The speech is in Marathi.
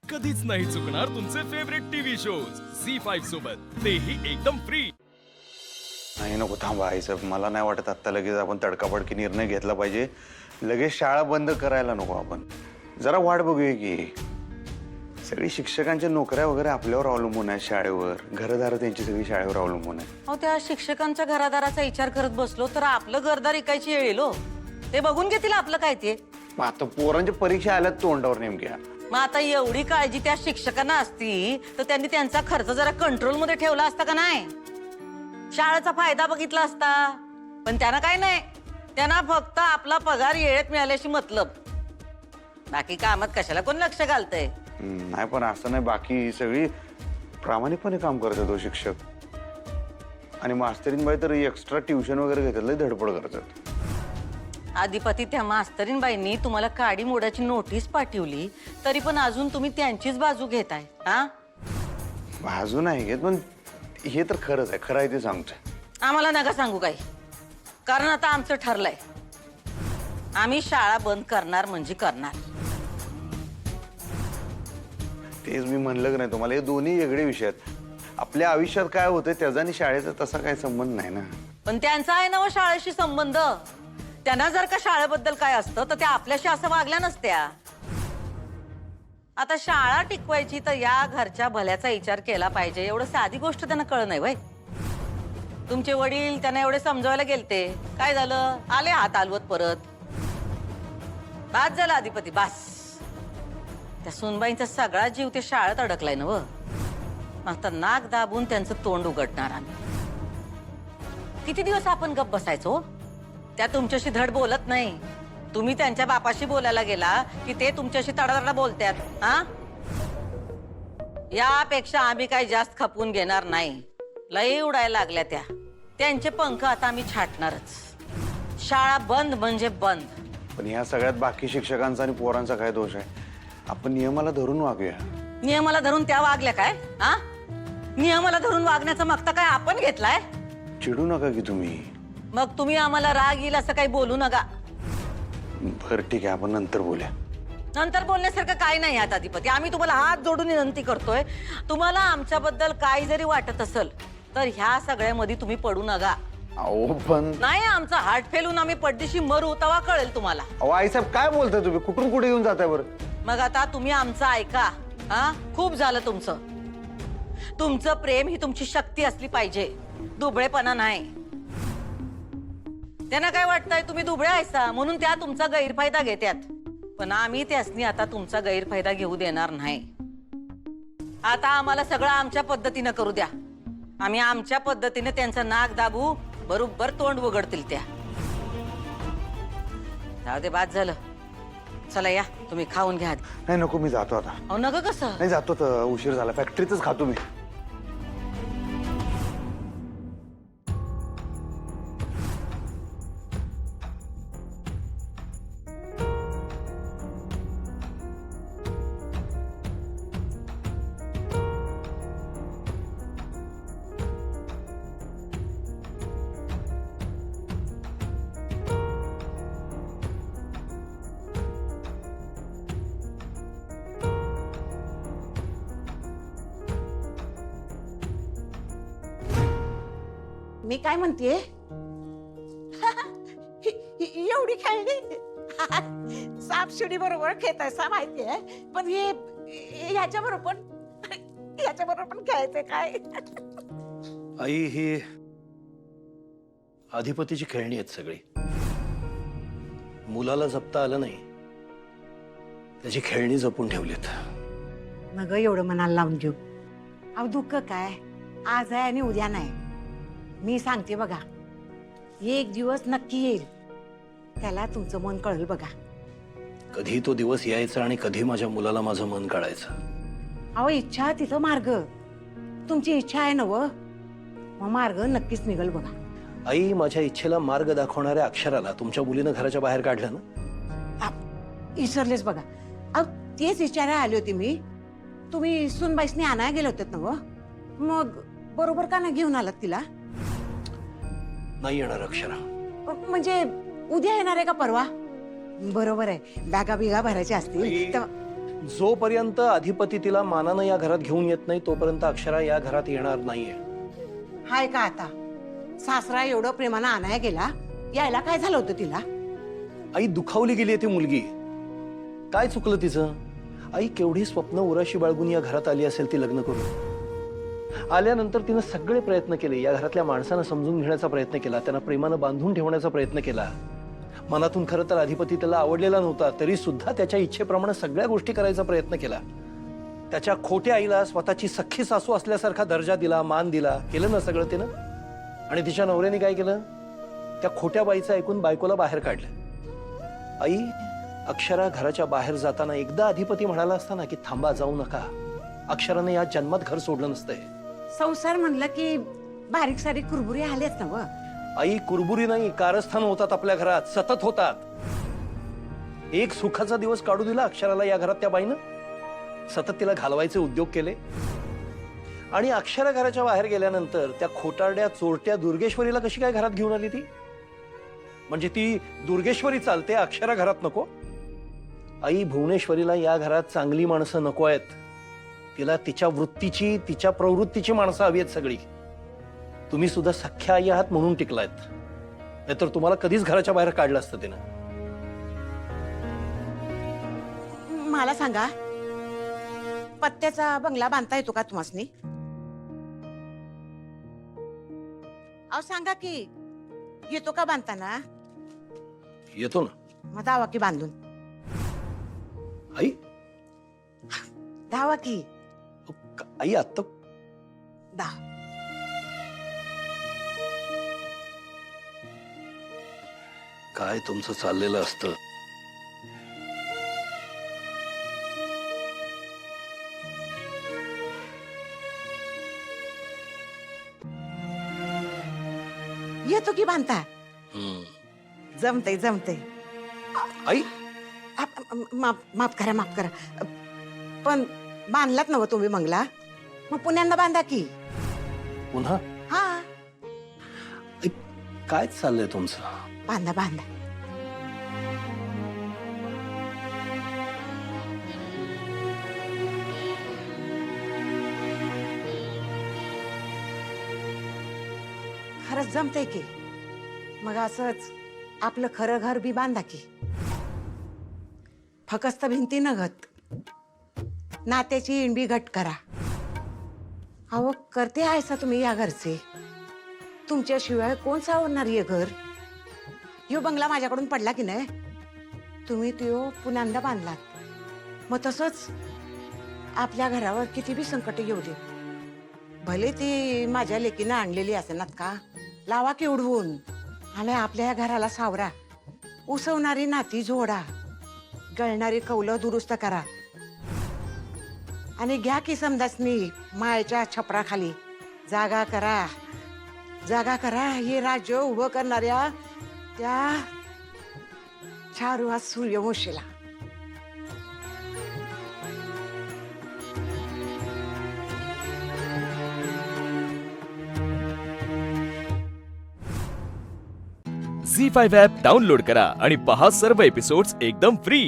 कधीच नाही चुकणार तुमचे फेवरेट टीव्ही शोज झी5 सोबत, तेही एकदम फ्री। नाही नको थांबा आईसाहेब, मला नाही वाटत आत्ता लगेच आपण तडकाफडकी निर्णय घेतला पाहिजे। लगेच शाळा बंद करायला नको आपण, जरा वाट बघूया की। सगळी शिक्षकांच्या नोकऱ्या वगैरे आपल्यावर अवलंबून आहे, शाळेवर घरदार त्यांची सगळी शाळेवर अवलंबून आहे। अहो त्या शिक्षकांच्या घरादाराचा विचार करत बसलो तर आपलं घरदार इकायची वेळ येईल हो। ते बघून घेतील आपलं काय ते। मग आता पोरांच्या परीक्षा आल्यात तोंडावर नेमक्या, मग आता एवढी काळजी त्या शिक्षकांना असती तर त्यांनी त्यांचा खर्च जरा कंट्रोल मध्ये ठेवला असता का नाही? शाळेचा फायदा बघितला असता, पण त्यांना काय नाही, त्यांना फक्त आपला पगार येळेत मिळाल्याशी मतलब, बाकी कामात कशाला कोण लक्ष घालतंय? नाही पण असं नाही, बाकी सगळी प्रामाणिकपणे काम करतात तो शिक्षक। आणि मास्तरीनबाई तर एक्स्ट्रा ट्युशन वगैरे घेतात, लय धडपड करतात। आधिपती त्या मास्तरीनबाईंनी तुम्हाला काडी मोडाची नोटीस पाठवली तरी पण अजून तुम्ही त्यांचीच बाजू घेताय हा? बाजू नाही घेत, पण हे तर खरंच आहे, खरं आहे ते सांगतोय। आम्हाला नका सांगू काही, कारण आता आमचं ठरलंय, आम्ही शाळा बंद करणार म्हणजे करणार। तेच मी म्हणलं की नाही तुम्हाला, हे दोन्ही वेगळे विषय आहेत। आपल्या आयुष्यात काय होतंय त्याचा आणि शाळेचा तसा काही संबंध नाही ना। पण त्यांचा आहे ना शाळेशी संबंध, त्यांना जर का शाळेबद्दल काय असतं तर त्या आपल्याशी असं वागल्या नसत्या। आता शाळा टिकवायची तर या घरच्या भल्याचा विचार केला पाहिजे, एवढं साधी गोष्ट त्यांना कळत नाही वय। तुमचे वडील त्यांना एवढे समजावायला गेलते, काय झालं, आले हात हलवत परत। बास झालं आधिपती, बास। त्या सुनबाईंचा सगळा जीव ते शाळेत अडकलाय ना व, आता नाक दाबून त्यांचं तोंड उघडणार आम्ही। किती दिवस आपण गप्प बसायचो? त्या तुमच्याशी धड बोलत नाही, तुम्ही त्यांच्या बापाशी बोलायला गेला की ते तुमच्याशी तडातडा बोलतात हा? यापेक्षा आम्ही काही जास्त खपवून घेणार नाही, लई उडायला लागल्या त्या, त्यांचे पंख आता आम्ही छाटणारच। शाळा बंद म्हणजे बंद। पण ह्या सगळ्यात बाकी शिक्षकांचा आणि पोरांचा काय दोष आहे? आपण नियमाला धरून वागूया। नियमाला धरून त्या वागल्या काय हा? नियमाला धरून वागण्याचा मागता काय आपण घेतलाय? चिडू नका की तुम्ही। मग तुम्ही आम्हाला राग येईल असं काही बोलू नका। बरं ठीक आहे, आपण नंतर बोलूया। नंतर बोलण्यासारखं काही नाही यात आधिपती, आम्ही तुम्हाला हात जोडून विनंती करतोय, तुम्हाला आमच्याबद्दल काही जरी वाटत असेल तर ह्या सगळ्यामध्ये तुम्ही पडू नका। अहो पण नाही, आमचा हार्ट फेलून आम्ही पडदिशी मरू तेव्हा कळेल तुम्हाला। अहो आईसाहेब काय बोलताय तुम्ही, कुठून कुठे येऊन जाताय बरं? मग आता तुम्ही आमचं ऐका हा, खूप झालं तुमचं। तुमचं प्रेम ही तुमची शक्ती असली पाहिजे, दुबळेपणा नाही। त्यांना काय वाटतंय तुम्ही दुबळे आहेसा म्हणून त्या तुमचा गैरफायदा घेतात, पण आम्ही त्यासनी आता तुमचा गैरफायदा घेऊ देणार नाही। आता आम्हाला सगळं आमच्या पद्धतीनं करू द्या, आम्ही आमच्या पद्धतीने त्यांचं नाक दाबू, बरोबर तोंड उघडतील त्या। जाऊ दे, बाद झालं, चला या तुम्ही खाऊन घ्या। नाही नको, मी जातो आता। अहो नका, कसं नाही जातो, तर उशीर झाला, फॅक्टरीतच खातो मी। मी काय म्हणतेय, एवढी खेळली सापशिडी बरोबर खेळायचा माहितीये, पण ह्याच्या बरोबर पण खेळायचंय काय? आई, ही अधिपतीची खेळणी आहेत सगळी। मुलाला जपता आलं नाही, त्याची खेळणी जपून ठेवलीत। मग एवढं मनाला लावून घेऊ, अहो दुःख काय, आज आहे आणि उद्या नाही। मी सांगते बघा, एक दिवस नक्की येईल, त्याला तुमचं मन कळेल बघा। कधी तो दिवस यायचा आणि कधी माझ्या मुलाला माझं मन कळायचं। अहो इच्छा तिथं मार्ग, तुमची इच्छा आहे ना व, मग मार्ग नक्कीच निघल बघा। आई, माझ्या इच्छेला मार्ग दाखवणाऱ्या अक्षराला तुमच्या मुलीनं घराच्या बाहेर काढलं ना? विसरलेच बघा, अहो तेच विचारायला आले होते मी, तुम्ही सुनबाईसनी आणायला गेले होते ना व, मग बरोबर का नाही घेऊन आलात तिला? नाही येणार अक्षरा। म्हणजे उद्या येणार आहे का परवा? बरोबर आहे, बॅगा बिगा भरायच्या असतील तर जोपर्यंत अधिपती तिला मानानं या घरात घेऊन येत नाही तोपर्यंत अक्षरा या घरात येणार नाहीये. हाय का आता सासरा एवढं प्रेमानं आणाया गेला, यायला काय झालं होतं तिला? आई दुखावली गेली ती मुलगी. काय चुकलं तिचं? आई केवढी स्वप्न उराशी बाळगून या घरात आली असेल ती लग्न करून. आल्यानंतर तिनं सगळे प्रयत्न केले, या घरातल्या माणसांना समजून घेण्याचा प्रयत्न केला, त्यांना प्रेमानं बांधून ठेवण्याचा प्रयत्न केला. मनातून खरं तर अधिपती त्याला आवडलेला नव्हता, तरी सुद्धा त्याच्या इच्छेप्रमाणे सगळ्या गोष्टी करायचा प्रयत्न केला. त्याच्या खोट्या आईला स्वतःची सख्खी सासू असल्यासारखा दर्जा दिला, मान दिला. केलं ना सगळं तिनं? आणि तिच्या नवऱ्याने काय केलं? त्या खोट्या बाईचं ऐकून बायकोला बाहेर काढलं. आई, अक्षरा घराच्या बाहेर जाताना एकदा अधिपती म्हणाला असता ना की थांबा, जाऊ नका, अक्षराने या जन्मात घर सोडलं नसतंय. संसार म्हणलं की बारीक सारीक कुरबुरी आलेच ना व. आई, कुरबुरी नाही, कारस्थान होतात आपल्या घरात, सतत होतात. एक सुखाचा दिवस काढू दिला अक्षराला या घरात त्या बाईनं? सतत तिला घालवायचे उद्योग केले. आणि अक्षरा घराच्या बाहेर गेल्यानंतर त्या खोटारड्या चोरट्या दुर्गेश्वरीला कशी काय घरात घेऊन आली ती? म्हणजे ती दुर्गेश्वरी चालते, अक्षरा घरात नको? आई, भुवनेश्वरीला या घरात चांगली माणसं नको आहेत. तिला तिच्या वृत्तीची, तिच्या प्रवृत्तीची माणसं हवी आहेत सगळी. तुम्ही सुद्धा सख्या आई आहात म्हणून टिकलायत, नाहीतर तुम्हाला कधीच घराच्या बाहेर काढलं असतं तिनं. मला सांगा, पत्त्याचा बंगला बांधता येतो का तुम्हासनी? अहो सांगा की, येतो का बांधताना? येतो ना. मग दावा की बांधून. आई, धावा की. आई आत्ता दा. काय तुमचं चाललेलं असतं? येतो की बांधता? जमतय जमतय. आई, माफ करा, माफ करा. पण बांधलात ना तुम्ही बंगला, मग पुण्यांदा बांधा की. पुन्हा? हा, आई, काय चाललंय तुमचं? बांधा बांधा. खरंच जमतंय की. मग असंच आपलं खरं घर बी बांधा की. फकस्त भिंती न घट, नात्याची इणबी घट करा. अहो करते आहेसा तुम्ही या घरचे, तुमच्याशिवाय कोण सावरणार ये घर? यो बंगला माझ्याकडून पडला की नाही, तुम्ही तो पुन्हा बांधलात. मग तसंच आपल्या घरावर किती बी संकट येऊ दे, भले ती माझ्या लेकीनं आणलेली असेनात का, लावा की उडवून आणि आपल्या घराला सावरा. उसवणारी नाती जोडा, गळणारी कौलं दुरुस्त करा आणि घ्या की समदासनी मायेच्या छपराखाली. जागा करा, जागा करा. हे राज्य उभं करणाऱ्या त्या चारुहास सूर्यवंशीला. झी5 ॲप डाउनलोड करा आणि पहा सर्व एपिसोड्स एकदम फ्री.